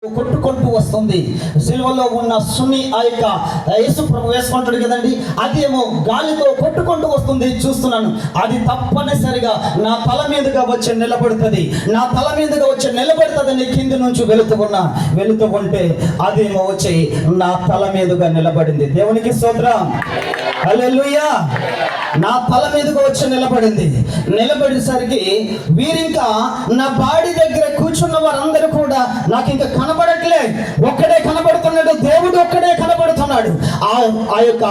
కొట్టుకుంటూ వస్తుంది. సిలువలో ఉన్న సున్ని ఆ యొక్క యేసు ప్రభు వేసుకుంటాడు కదండి, అదేమో గాలితో కొట్టుకుంటూ వస్తుంది. చూస్తున్నాను, అది తప్పనిసరిగా నా తల మీదుగా వచ్చి నిలబడుతుంది. నా తల మీదుగా వచ్చి నిలబడుతుందని కింది నుంచి వెళుతూ ఉంటే అదేమో వచ్చి నా తల మీదుగా నిలబడింది. దేవునికి స్తోత్రం, హల్లెలూయా. నా తల మీదుగా వచ్చి నిలబడేసరికి వీరింకా నా బాడీ దగ్గర కూర్చున్న వారందరూ కూడా నాకు ఇంకా కనబడట్లే. ఒక్కడే కనబడుతున్నాడు, దేవుడు ఒక్కడే కనబడుతున్నాడు. ఆ యొక్క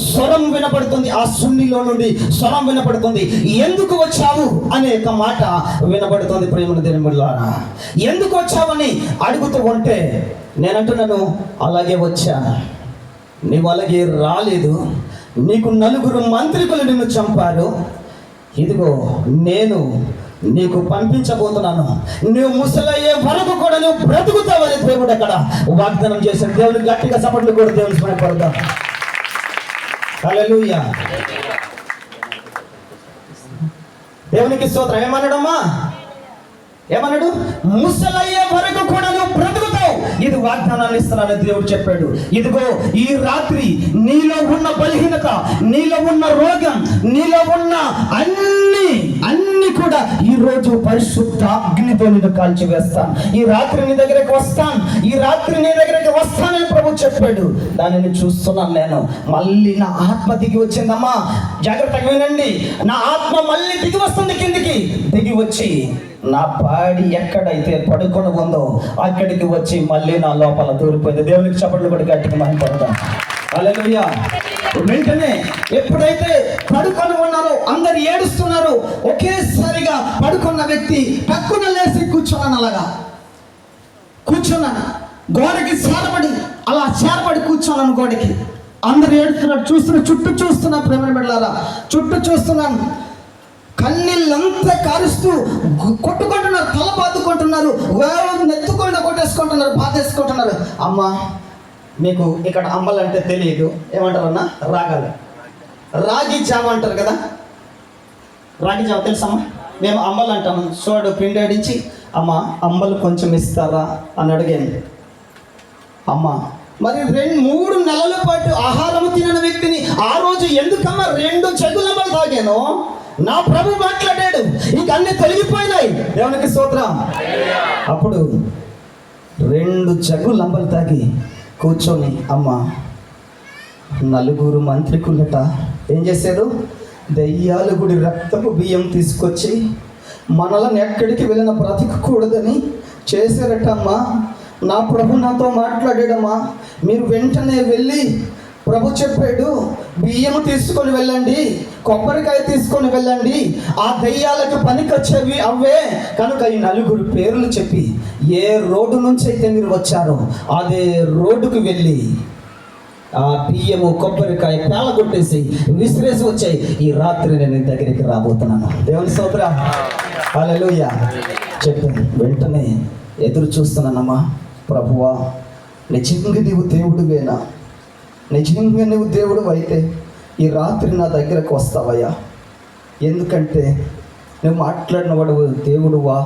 స్వరం వినపడుతుంది, ఆ సున్నిలో నుండి స్వరం వినపడుతుంది. ఎందుకు వచ్చావు అనే ఒక మాట వినపడుతుంది. ప్రేమ దేవులారా, ఎందుకు వచ్చావని అడుగుతూ ఉంటే నేనంటున్నాను, అలాగే వచ్చాను. నీవు అలాగే రాలేదు. నీకు 4 మంత్రికులు నిన్ను చంపారు. ఇదిగో నేను నీకు పంపించబోతున్నాను. నువ్వు ముసలయ్యే వరకు కూడా నువ్వు బ్రతుకుతావని దేవుడు అక్కడ వాగ్దానం చేశాడు. దేవుని గట్టిగా సపట్లు కూడా దేవుని స్మరణపడతాం. హల్లెలూయా. దేవునికి స్తోత్రం. ఏమన్నాడు? ముసలయ్యే వరకు కూడా నువ్వు బ్రతుకుతావు. ఇది వాగ్దానాన్ని ఇస్తున్నానని దేవుడు చెప్పాడు. ఇదిగో ఈ రాత్రి నీలో ఉన్న బలహీనత, నీలో ఉన్న రోగం, నీలో ఉన్న అన్ని కూడా ఈ రోజు పరిశుద్ధ అగ్నితో నేను కాల్చివేస్తాను. ఈ రాత్రి నీ దగ్గరికి వస్తానని ప్రభు చెప్పాడు. దానిని చూస్తున్నాను నేను. మళ్ళీ నా ఆత్మ దిగి వచ్చిందమ్మా, జాగ్రత్తగా వినండి. నా ఆత్మ మళ్ళీ దిగి వస్తుంది, కిందికి దిగి వచ్చి నా బాడీ ఎక్కడైతే పడుకొని ఉందో అక్కడికి వచ్చి మళ్ళీ నా లోపల దూరిపోయింది. దేవునికి చప్పట్లు కూడా గట్టిగా మనం పడతాం. హల్లెలూయా. వెంటనే ఎప్పుడైతే పడుకొని ఉన్నారో అందరు ఏడుస్తున్నారు. ఒకేసారిగా పడుకున్న వ్యక్తి పక్కన లేచి కూర్చున్నాను. గోడకి చేరబడి కూర్చున్నాను. గోడకి అందరు ఏడుస్తున్నారు. చుట్టూ చూస్తున్నా. ప్రేమ బిడ్డలారా, చుట్టూ చూస్తున్నాను. కన్నీళ్ళంతా కారుస్తూ కొట్టుకుంటున్నారు, తల బాదుకుంటున్నారు, నెత్తుకుండా కొట్టేసుకుంటున్నారు, బాధేసుకుంటున్నారు. అమ్మా, మీకు ఇక్కడ అమ్మలంటే తెలియదు, ఏమంటారన్నా? రాగి జామ అంటారు కదా. రాగి జామ తెలుసమ్మా? మేము అమ్మలు అంటాము. చూడు, పిండాడించి అమ్మ అమ్మలు కొంచెం ఇస్తారా అని అడిగాను. అమ్మ మరి 3 నెలల పాటు ఆహారం తినని వ్యక్తిని ఆ రోజు ఎందుకమ్మా 2 చెగులమ్మలు తాగాను? నా ప్రభు మాట్లాడాడు, ఇంక అన్ని తొలగిపోయినాయి. దేవునికి స్తోత్రం. అప్పుడు 2 చెగులంబలు తాగి కూర్చొని అమ్మ 4 మంత్రికులట ఏం చేశారు? దయ్యాల గుడి రక్తపు బియ్యం తీసుకొచ్చి మనలను ఎక్కడికి వెళ్ళిన బ్రతకూడదని చేశారట. అమ్మా, నా ప్రభు నాతో మాట్లాడాడమ్మా. మీరు వెంటనే వెళ్ళి, ప్రభు చెప్పాడు, బియ్యం తీసుకొని వెళ్ళండి, కొబ్బరికాయ తీసుకొని వెళ్ళండి, ఆ దయ్యాలకు పనికొచ్చేవి అవే కనుక ఈ 4 పేర్లు చెప్పి ఏ రోడ్డు నుంచి అయితే మీరు వచ్చారో అదే రోడ్డుకు వెళ్ళి ఆ బియ్యము కొబ్బరికాయ పేలగొట్టేసి విసిరేసి వచ్చాయి. ఈ రాత్రి నేను దగ్గరికి రాబోతున్నాను. దేవుని స్తోత్రం, హల్లెలూయా. చెప్పాను. వెంటనే ఎదురు చూస్తున్నానమ్మా. ప్రభువా, నిజంగా నీవు దేవుడివేనా? నిజంగా నువ్వు దేవుడు అయితే ఈ రాత్రి నా దగ్గరకు వస్తావయ్యా. ఎందుకంటే నువ్వు మాట్లాడిన వాడు దేవుడువా